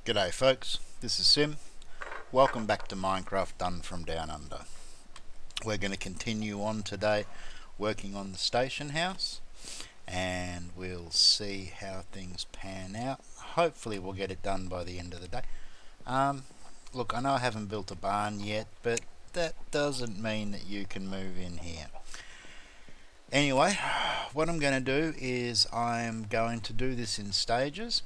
G'day folks, this is Sim. Welcome back to Minecraft Done from Down Under. We're going to continue on today working on the station house and we'll see how things pan out. Hopefully we'll get it done by the end of the day. Look, I know I haven't built a barn yet, but that doesn't mean that you can move in here. Anyway, what I'm going to do is I'm going to do this in stages.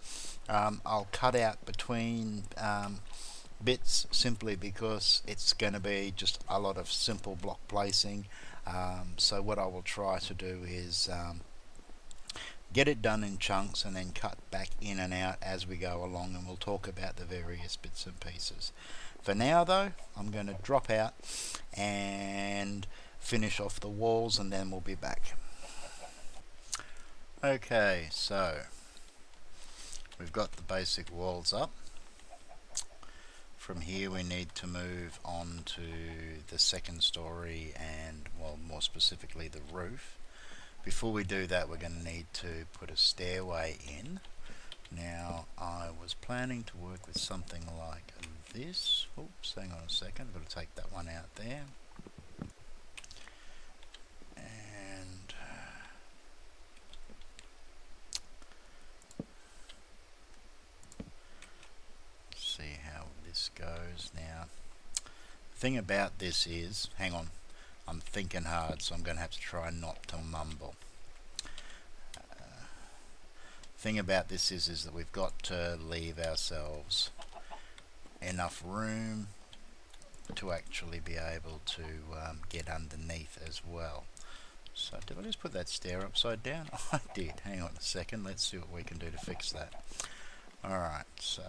I'll cut out between bits simply because it's going to be just a lot of simple block placing. So what I will try to do is get it done in chunks and then cut back in and out as we go along, and we'll talk about the various bits and pieces. For now though, I'm going to drop out and finish off the walls and then we'll be back. Okay, so we've got the basic walls up. From here we need to move on to the second story and, well, more specifically the roof. Before we do that, we're going to need to put a stairway in. Now I was planning to work with something like this. Oops, hang on a second, I've got to take that one out there. And see how this goes. Now, the thing about this is, hang on, I'm thinking hard, so I'm going to have to try not to mumble. Thing about this is that we've got to leave ourselves enough room to actually be able to get underneath as well. So did I just put that stair upside down? Oh, I did. Hang on a second, let's see what we can do to fix that. Alright, so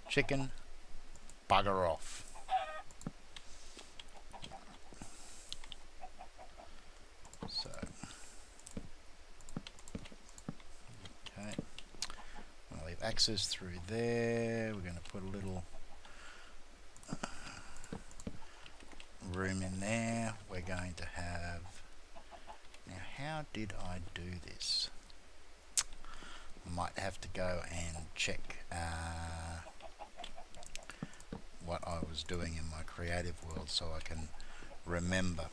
chicken, bugger off. So okay, we'll leave access through there. We're going to put a little room in there. We're going to have, now how did I do this? I might have to go and check what I was doing in my creative world so I can remember,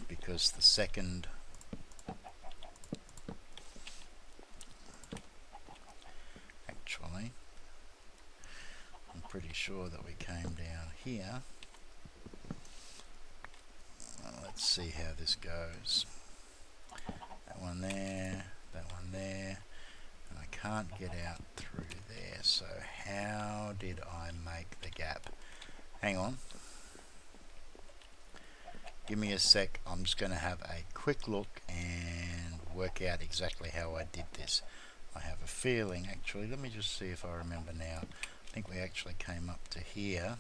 because the second actually, I'm pretty sure that we came down here. Well, let's see how this goes. That one there, that one there, and I can't get out through there, so how did I make the gap? Hang on, give me a sec. I'm just going to have a quick look and work out exactly how I did this. I have a feeling, actually, let me just see if I remember now. I think we actually came up to here,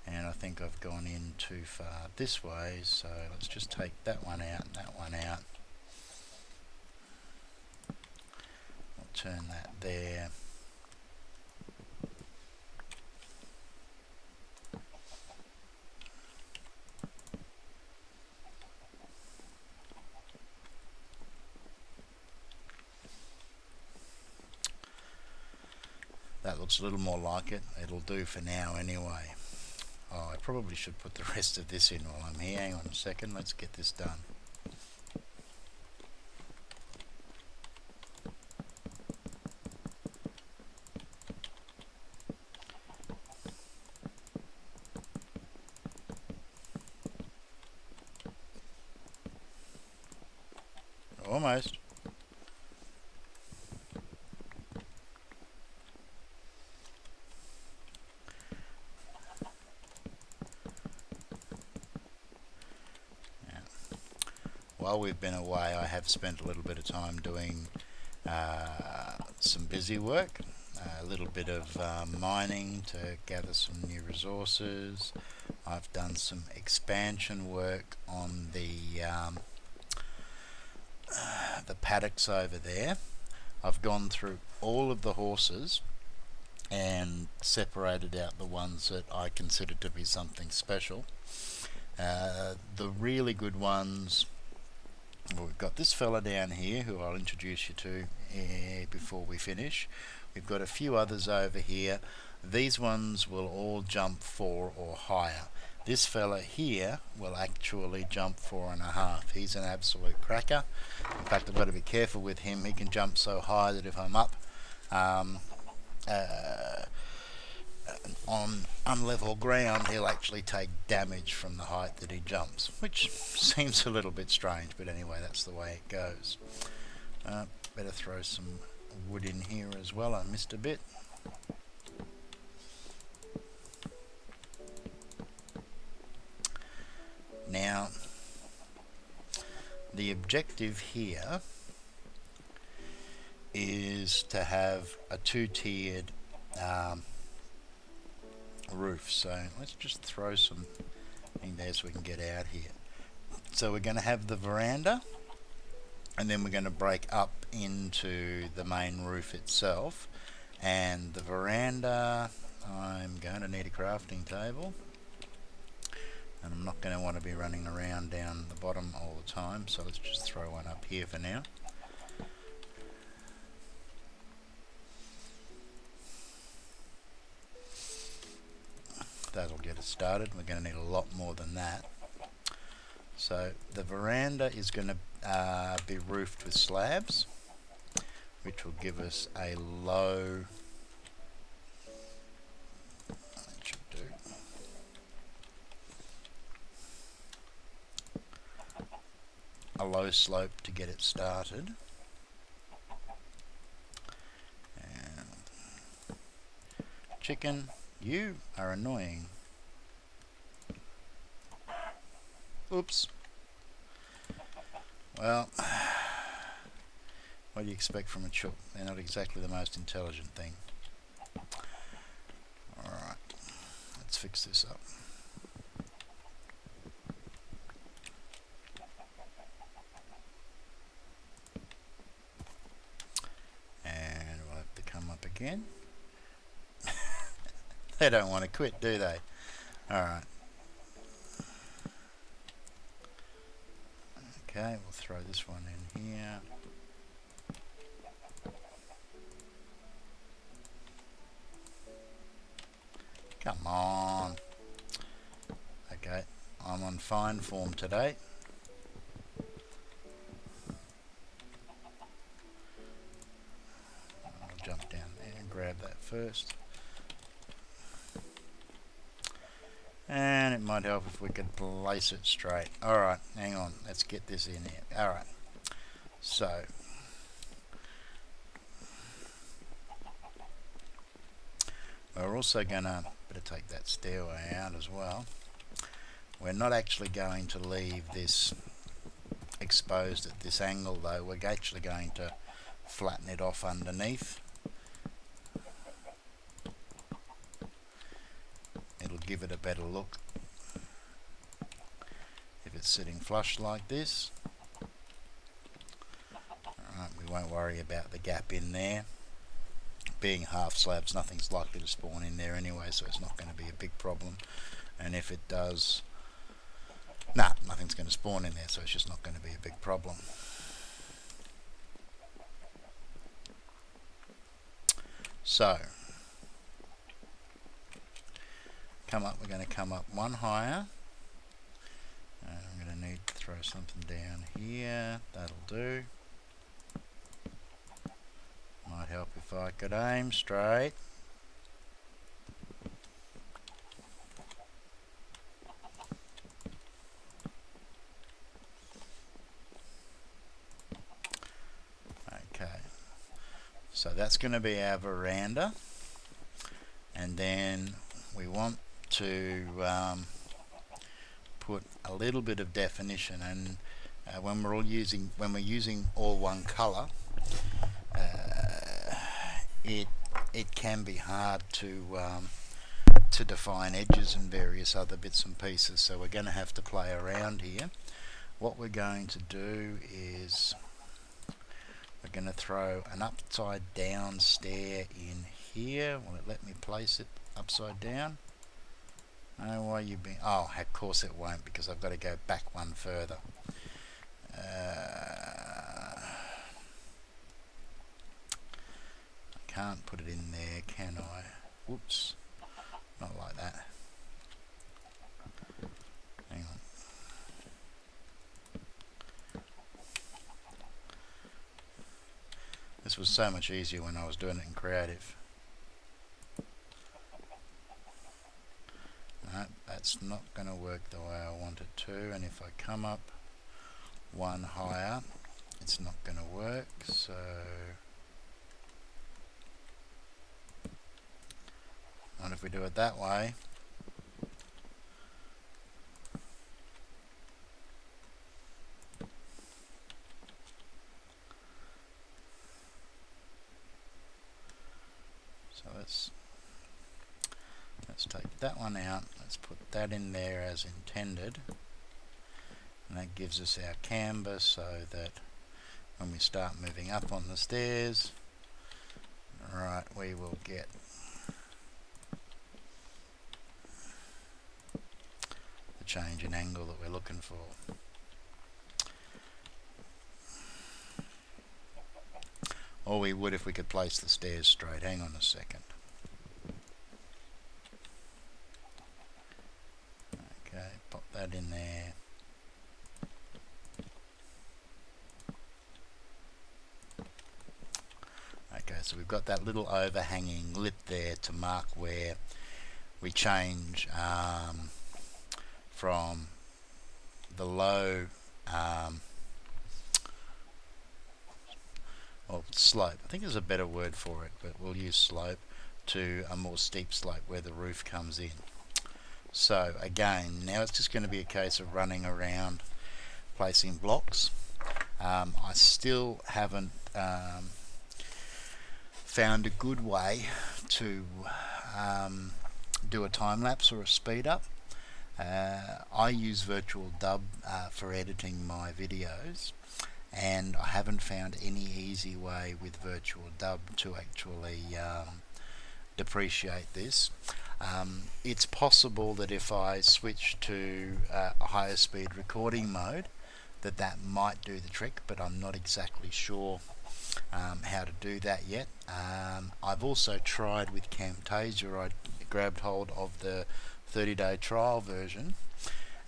and I think I've gone in too far this way, so let's just take that one out and that one out. I'll turn that there. That looks a little more like it. It'll do for now anyway. Oh, I probably should put the rest of this in while I'm here. Hang on a second, let's get this done. Almost. While we've been away, I have spent a little bit of time doing some busy work, a little bit of mining to gather some new resources. I've done some expansion work on the paddocks over there. I've gone through all of the horses and separated out the ones that I consider to be something special. The really good ones, well, we've got this fella down here who I'll introduce you to before we finish. We've got a few others over here. These ones will all jump 4 or higher. This fella here will actually jump 4.5. He's an absolute cracker. In fact, I've got to be careful with him. He can jump so high that if I'm up on unlevel ground, he'll actually take damage from the height that he jumps, which seems a little bit strange, but anyway, that's the way it goes. Better throw some wood in here as well. I missed a bit. Now, the objective here is to have a 2-tiered roof. So let's just throw some in there so we can get out here. So we're going to have the veranda, and then we're going to break up into the main roof itself. And the veranda, I'm going to need a crafting table, and I'm not going to want to be running around down the bottom all the time, so let's just throw one up here for now. That'll get us started. We're going to need a lot more than that. So the veranda is going to be roofed with slabs, which will give us a low, that should do, a low slope to get it started. And chicken, you are annoying. Oops. Well, what do you expect from a chook? They're not exactly the most intelligent thing. Alright, let's fix this up. And we'll have to come up again. They don't want to quit, do they? Alright. Okay, we'll throw this one in here. Come on. Okay, I'm on fine form today. I'll jump down there and grab that first. And it might help if we could place it straight. Alright, hang on. Let's get this in here. Alright. So, we're also going to better take that stairway out as well. We're not actually going to leave this exposed at this angle though. We're actually going to flatten it off underneath. It'll give it a better look if it's sitting flush like this. Alright, we won't worry about the gap in there. Being half slabs, nothing's likely to spawn in there anyway, so it's not going to be a big problem. And if it does, nothing's going to spawn in there, so it's just not going to be a big problem. So, we're going to come up one higher. I'm going to need to throw something down here. That'll do. Might help if I could aim straight. Okay, so that's going to be our veranda, and then we want to put a little bit of definition, and when we're using all one color, it can be hard to define edges and various other bits and pieces, so we're going to have to play around here. What we're going to do is we're going to throw an upside down stair in here. Will it let me place it upside down? Oh, why you being? Oh, of course it won't, because I've got to go back one further. can't put it in there, can I? Whoops, not like that. Hang on. This was so much easier when I was doing it in creative. No, that's not going to work the way I want it to, and if I come up one higher, it's not going to work. So what if we do it that way? So let's take that one out. Let's put that in there as intended, and that gives us our camber so that when we start moving up on the stairs, right, we will get the change in angle that we're looking for. Or we would if we could place the stairs straight. Hang on a second. Okay, pop that in there. Okay, so we've got that little overhanging lip there to mark where we change from the low or slope, I think there's a better word for it, but we'll use slope, to a more steep slope where the roof comes in. So again, now it's just going to be a case of running around placing blocks. I still haven't found a good way to do a time lapse or a speed up. I use Virtual Dub for editing my videos, and I haven't found any easy way with Virtual Dub to actually depreciate this. It's possible that if I switch to a higher speed recording mode, that might do the trick, but I'm not exactly sure how to do that yet. I've also tried with Camtasia. I grabbed hold of the 30-day trial version,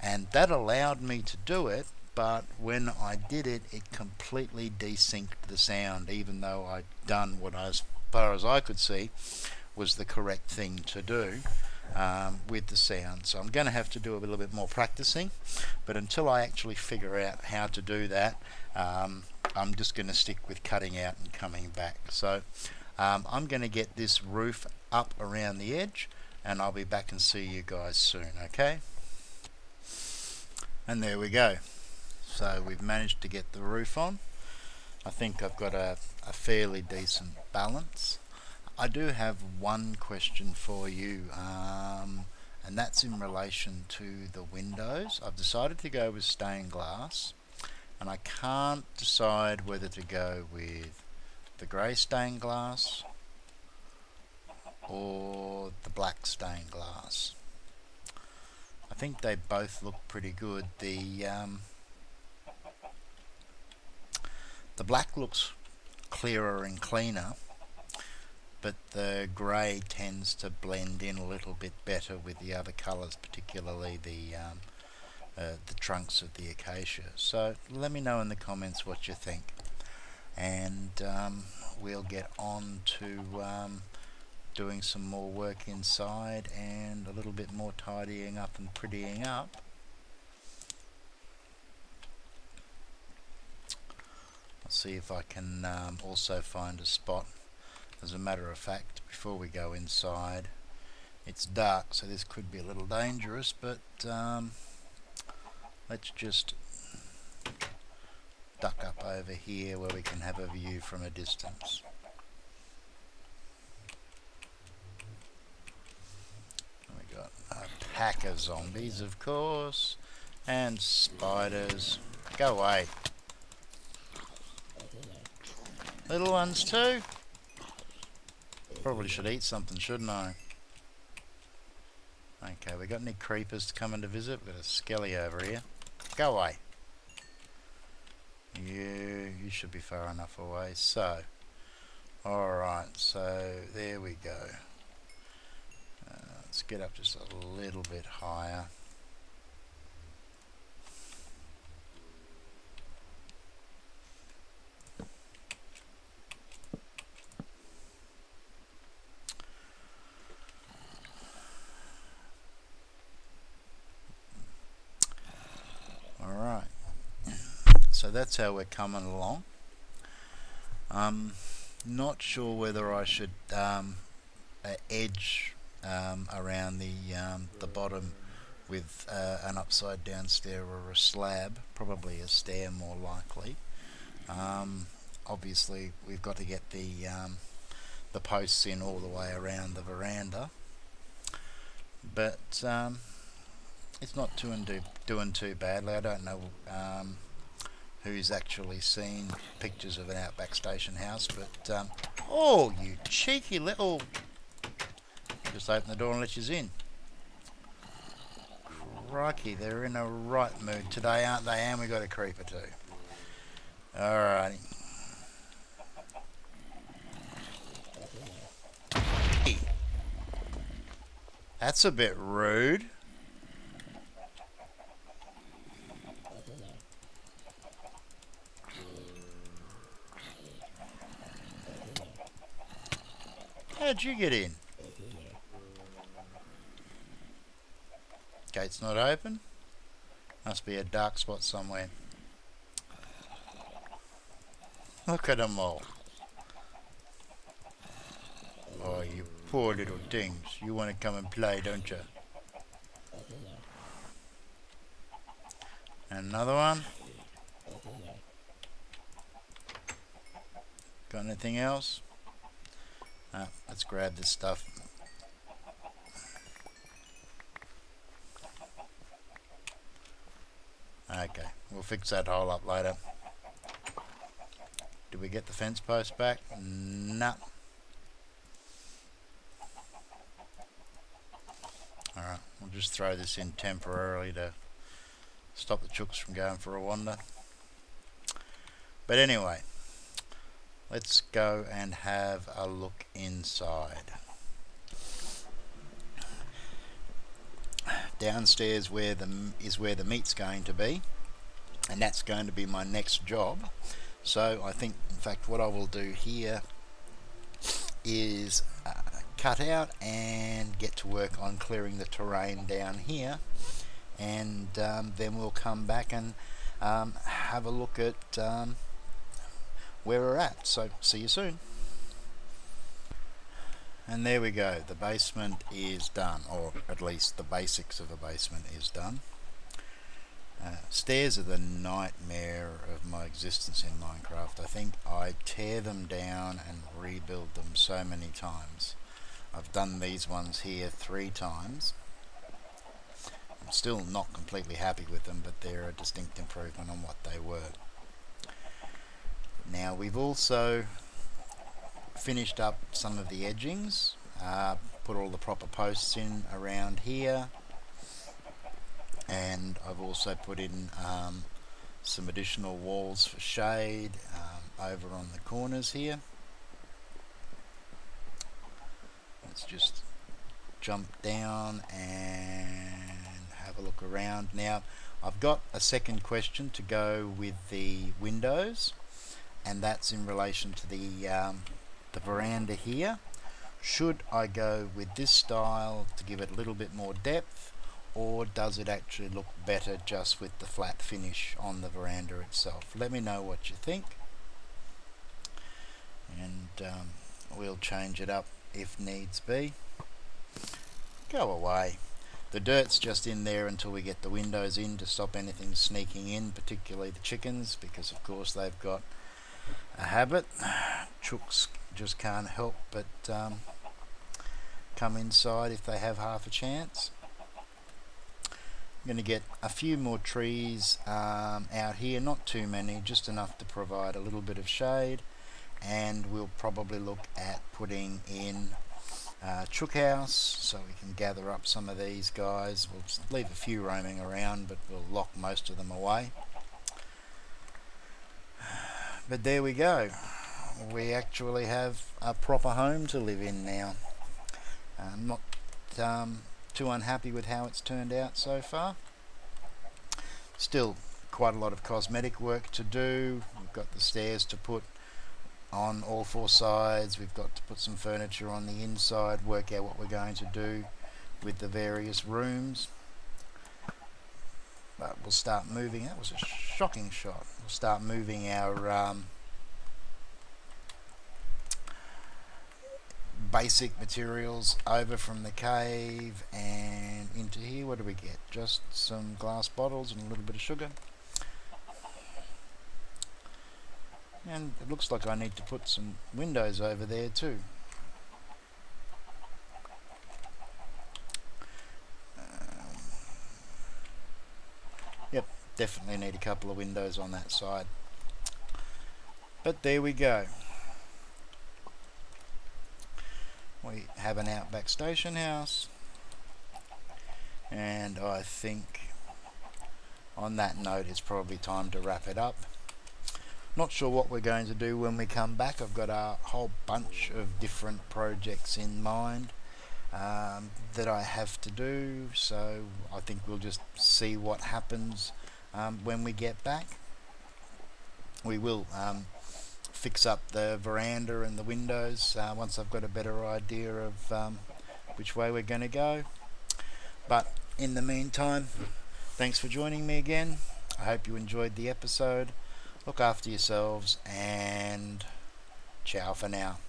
and that allowed me to do it, but when I did it, it completely desynced the sound, even though I'd done what, as far as I could see, was the correct thing to do with the sound. So I'm going to have to do a little bit more practicing, but until I actually figure out how to do that, I'm just going to stick with cutting out and coming back. So I'm going to get this roof up around the edge, and I'll be back and see you guys soon, okay? And there we go. So we've managed to get the roof on. I think I've got a fairly decent balance. I do have one question for you, and that's in relation to the windows. I've decided to go with stained glass, and I can't decide whether to go with the grey stained glass or the black stained glass. I think they both look pretty good. The black looks clearer and cleaner, but the grey tends to blend in a little bit better with the other colours, particularly the trunks of the acacia. So let me know in the comments what you think, and we'll get on to doing some more work inside and a little bit more tidying up and prettying up. I'll see if I can also find a spot. As a matter of fact, before we go inside, it's dark, so this could be a little dangerous, but let's just duck up over here where we can have a view from a distance. We got a pack of zombies, of course, and spiders. Go away. Little ones too? Probably should eat something, shouldn't I? Okay, we got any creepers coming to visit? We've got a skelly over here. Go away. You should be far enough away. So, Alright, so there we go. Let's get up just a little bit higher. Alright, so that's how we're coming along. Not sure whether I should edge around the bottom with an upside down stair or a slab, probably a stair more likely. Obviously we've got to get the posts in all the way around the veranda, but it's not doing too badly. I don't know who's actually seen pictures of an Outback station house, but oh, you cheeky little... Just open the door and let you in. Crikey, they're in a right mood today, aren't they? And we got a creeper too. Alrighty. Hey, that's a bit rude. How'd you get in? Gate's not open. Must be a dark spot somewhere. Look at them all. Oh, you poor little things. You want to come and play, don't you? Another one. Got anything else? Let's grab this stuff. Okay, we'll fix that hole up later. Did we get the fence post back? No. Alright, we'll just throw this in temporarily to stop the chooks from going for a wander. But anyway, let's go and have a look inside. Downstairs is where the meat's going to be, and that's going to be my next job. So I think, in fact, what I will do here is cut out and get to work on clearing the terrain down here, and then we'll come back and have a look at where we're at. So see you soon. And there we go, the basement is done, or at least the basics of a basement is done. Stairs are the nightmare of my existence in Minecraft. I think I tear them down and rebuild them so many times. I've done these ones here 3 times. I'm still not completely happy with them, but they're a distinct improvement on what they were. Now we've also finished up some of the edgings, put all the proper posts in around here, and I've also put in some additional walls for shade over on the corners here. Let's just jump down and have a look around. Now I've got a second question to go with the windows, and that's in relation to the veranda here. Should I go with this style to give it a little bit more depth, or does it actually look better just with the flat finish on the veranda itself? Let me know what you think, and we'll change it up if needs be. Go away. The dirt's just in there until we get the windows in to stop anything sneaking in, particularly the chickens, because of course they've got a habit. Chooks just can't help but come inside if they have half a chance. I'm going to get a few more trees out here, not too many, just enough to provide a little bit of shade, and we'll probably look at putting in chook house so we can gather up some of these guys. We'll leave a few roaming around, but we'll lock most of them away. But there we go. we actually have a proper home to live in now. I'm not too unhappy with how it's turned out so far. Still quite a lot of cosmetic work to do. We've got the stairs to put on all four sides. We've got to put some furniture on the inside, work out what we're going to do with the various rooms. But we'll start moving. That was a shocking shot. We'll start moving our basic materials over from the cave and into here. What do we get? Just some glass bottles and a little bit of sugar. And it looks like I need to put some windows over there too. Yep, definitely need a couple of windows on that side. But there we go. We have an Outback station house. And I think on that note it's probably time to wrap it up. Not sure what we're going to do when we come back. I've got a whole bunch of different projects in mind that I have to do, so I think we'll just see what happens when we get back. We will fix up the veranda and the windows once I've got a better idea of which way we're going to go. But in the meantime, thanks for joining me again. I hope you enjoyed the episode. Look after yourselves and ciao for now.